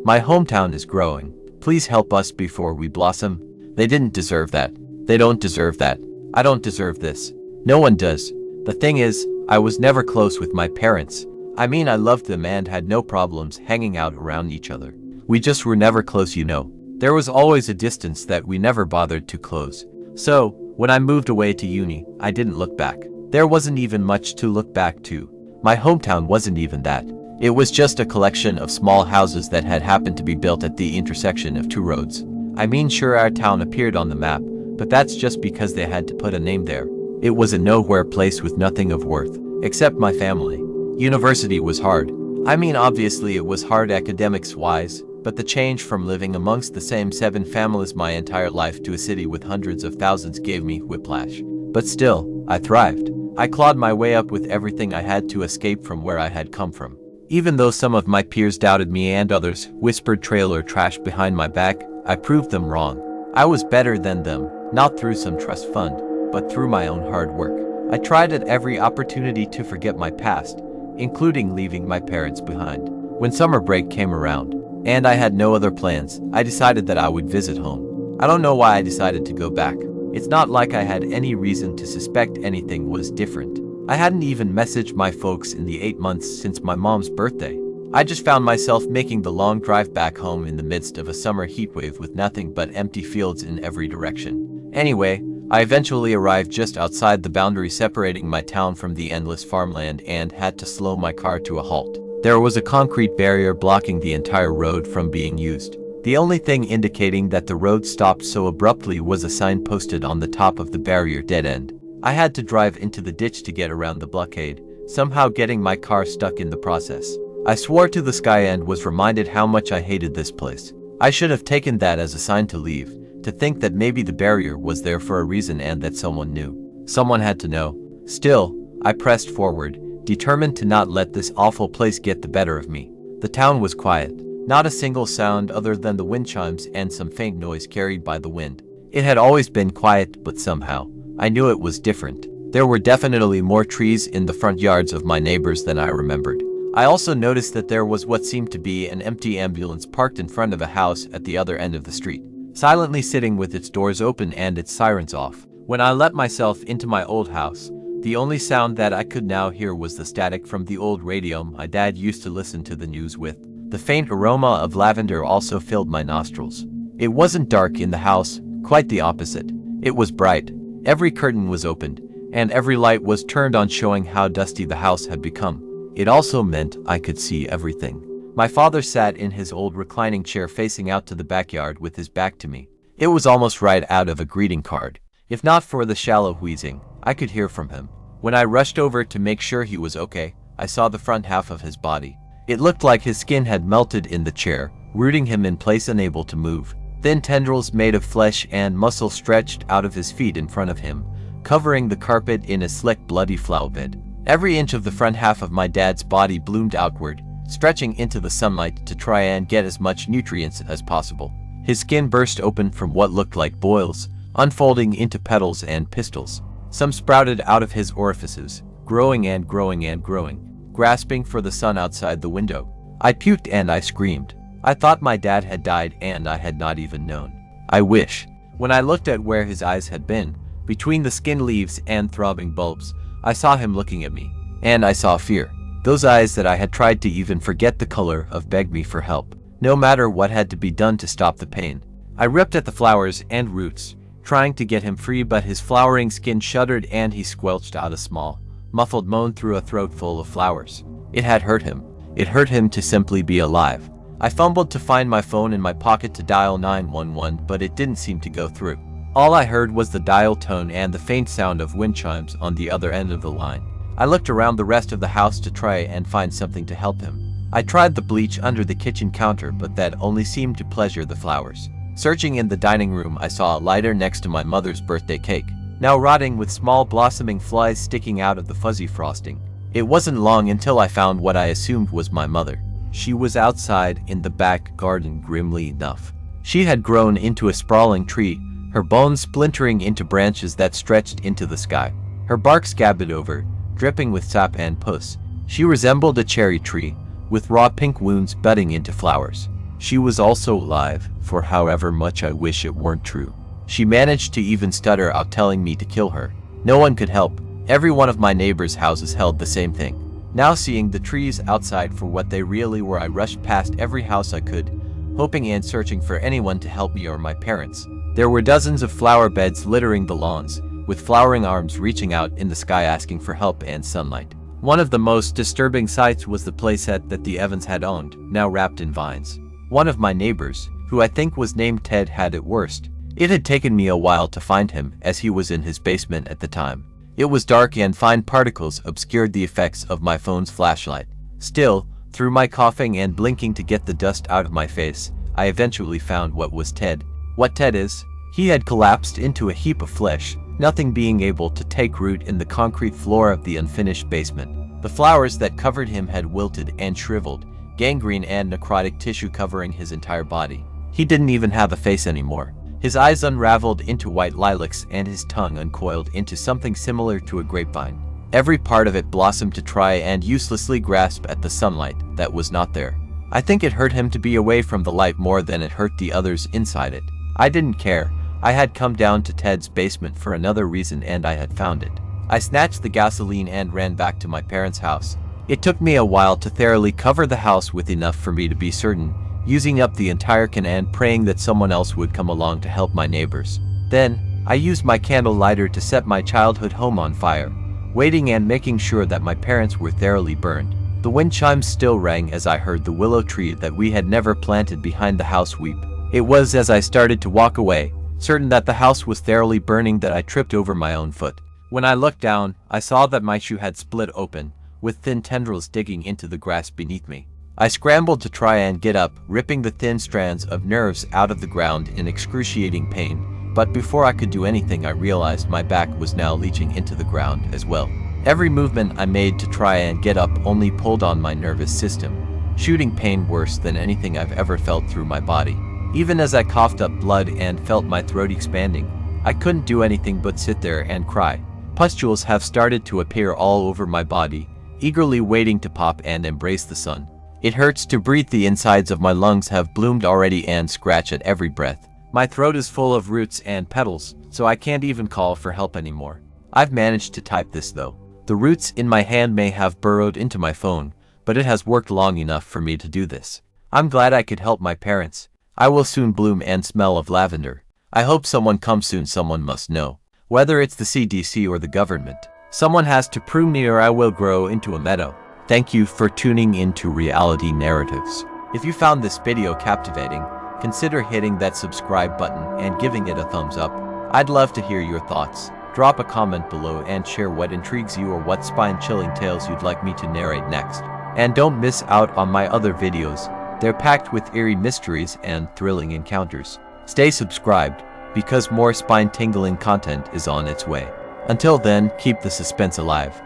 My hometown is growing. Please help us before we blossom. They didn't deserve that. They don't deserve that. I don't deserve this. No one does. The thing is, I was never close with my parents. I mean, I loved them and had no problems hanging out around each other. We just were never close, you know. There was always a distance that we never bothered to close. So, when I moved away to uni, I didn't look back. There wasn't even much to look back to. My hometown wasn't even that. It was just a collection of small houses that had happened to be built at the intersection of two roads. I mean, sure, our town appeared on the map, but that's just because they had to put a name there. It was a nowhere place with nothing of worth, except my family. University was hard. I mean, obviously it was hard academics-wise, but the change from living amongst the same 7 families my entire life to a city with hundreds of thousands gave me whiplash. But still, I thrived. I clawed my way up with everything I had to escape from where I had come from. Even though some of my peers doubted me and others whispered trailer trash behind my back, I proved them wrong. I was better than them, not through some trust fund, but through my own hard work. I tried at every opportunity to forget my past, including leaving my parents behind. When summer break came around, and I had no other plans, I decided that I would visit home. I don't know why I decided to go back. It's not like I had any reason to suspect anything was different. I hadn't even messaged my folks in the 8 months since my mom's birthday. I just found myself making the long drive back home in the midst of a summer heatwave with nothing but empty fields in every direction. Anyway, I eventually arrived just outside the boundary separating my town from the endless farmland and had to slow my car to a halt. There was a concrete barrier blocking the entire road from being used. The only thing indicating that the road stopped so abruptly was a sign posted on the top of the barrier dead end. I had to drive into the ditch to get around the blockade, somehow getting my car stuck in the process. I swore to the sky and was reminded how much I hated this place. I should have taken that as a sign to leave, to think that maybe the barrier was there for a reason and that someone knew. Someone had to know. Still, I pressed forward, determined to not let this awful place get the better of me. The town was quiet. Not a single sound other than the wind chimes and some faint noise carried by the wind. It had always been quiet, but somehow, I knew it was different. There were definitely more trees in the front yards of my neighbors than I remembered. I also noticed that there was what seemed to be an empty ambulance parked in front of a house at the other end of the street, silently sitting with its doors open and its sirens off. When I let myself into my old house, the only sound that I could now hear was the static from the old radio my dad used to listen to the news with. The faint aroma of lavender also filled my nostrils. It wasn't dark in the house, quite the opposite. It was bright. Every curtain was opened, and every light was turned on, showing how dusty the house had become. It also meant I could see everything. My father sat in his old reclining chair facing out to the backyard with his back to me. It was almost right out of a greeting card. If not for the shallow wheezing, I could hear from him. When I rushed over to make sure he was okay, I saw the front half of his body. It looked like his skin had melted in the chair, rooting him in place, unable to move. Thin tendrils made of flesh and muscle stretched out of his feet in front of him, covering the carpet in a slick, bloody flower bed. Every inch of the front half of my dad's body bloomed outward, stretching into the sunlight to try and get as much nutrients as possible. His skin burst open from what looked like boils, unfolding into petals and pistils. Some sprouted out of his orifices, growing and growing and growing, grasping for the sun outside the window. I puked and I screamed. I thought my dad had died and I had not even known. I wish. When I looked at where his eyes had been, between the skin leaves and throbbing bulbs, I saw him looking at me. And I saw fear. Those eyes that I had tried to even forget the color of begged me for help, no matter what had to be done to stop the pain. I ripped at the flowers and roots, trying to get him free, but his flowering skin shuddered and he squelched out a small, muffled moan through a throat full of flowers. It had hurt him. It hurt him to simply be alive. I fumbled to find my phone in my pocket to dial 911, but it didn't seem to go through. All I heard was the dial tone and the faint sound of wind chimes on the other end of the line. I looked around the rest of the house to try and find something to help him. I tried the bleach under the kitchen counter, but that only seemed to pleasure the flowers. Searching in the dining room, I saw a lighter next to my mother's birthday cake, now rotting with small blossoming flies sticking out of the fuzzy frosting. It wasn't long until I found what I assumed was my mother. She was outside in the back garden, grimly enough. She had grown into a sprawling tree, her bones splintering into branches that stretched into the sky, her bark scabbed over, dripping with sap and pus. She resembled a cherry tree, with raw pink wounds budding into flowers. She was also alive, for however much I wish it weren't true. She managed to even stutter out telling me to kill her. No one could help. Every one of my neighbors' houses held the same thing. Now seeing the trees outside for what they really were, I rushed past every house I could, hoping and searching for anyone to help me or my parents. There were dozens of flower beds littering the lawns, with flowering arms reaching out in the sky asking for help and sunlight. One of the most disturbing sights was the playset that the Evans had owned, now wrapped in vines. One of my neighbors, who I think was named Ted, had it worst. It had taken me a while to find him, as he was in his basement at the time. It was dark and fine particles obscured the effects of my phone's flashlight. Still, through my coughing and blinking to get the dust out of my face, I eventually found what was Ted. What Ted is? He had collapsed into a heap of flesh, nothing being able to take root in the concrete floor of the unfinished basement. The flowers that covered him had wilted and shriveled, gangrene and necrotic tissue covering his entire body. He didn't even have a face anymore. His eyes unraveled into white lilacs and his tongue uncoiled into something similar to a grapevine. Every part of it blossomed to try and uselessly grasp at the sunlight that was not there. I think it hurt him to be away from the light more than it hurt the others inside it. I didn't care. I had come down to Ted's basement for another reason and I had found it. I snatched the gasoline and ran back to my parents' house. It took me a while to thoroughly cover the house with enough for me to be certain, using up the entire can and praying that someone else would come along to help my neighbors. Then, I used my candle lighter to set my childhood home on fire, waiting and making sure that my parents were thoroughly burned. The wind chimes still rang as I heard the willow tree that we had never planted behind the house weep. It was as I started to walk away, certain that the house was thoroughly burning, that I tripped over my own foot. When I looked down, I saw that my shoe had split open, with thin tendrils digging into the grass beneath me. I scrambled to try and get up, ripping the thin strands of nerves out of the ground in excruciating pain, but before I could do anything I realized my back was now leaching into the ground as well. Every movement I made to try and get up only pulled on my nervous system, shooting pain worse than anything I've ever felt through my body. Even as I coughed up blood and felt my throat expanding, I couldn't do anything but sit there and cry. Pustules have started to appear all over my body, eagerly waiting to pop and embrace the sun. It hurts to breathe. The insides of my lungs have bloomed already and scratch at every breath. My throat is full of roots and petals, so I can't even call for help anymore. I've managed to type this though. The roots in my hand may have burrowed into my phone, but it has worked long enough for me to do this. I'm glad I could help my parents. I will soon bloom and smell of lavender. I hope someone comes soon. Someone must know. Whether it's the CDC or the government. Someone has to prune me or I will grow into a meadow. Thank you for tuning into Reality Narratives. If you found this video captivating, consider hitting that subscribe button and giving it a thumbs up. I'd love to hear your thoughts. Drop a comment below and share what intrigues you or what spine-chilling tales you'd like me to narrate next. And don't miss out on my other videos. They're packed with eerie mysteries and thrilling encounters. Stay subscribed, because more spine-tingling content is on its way. Until then, keep the suspense alive.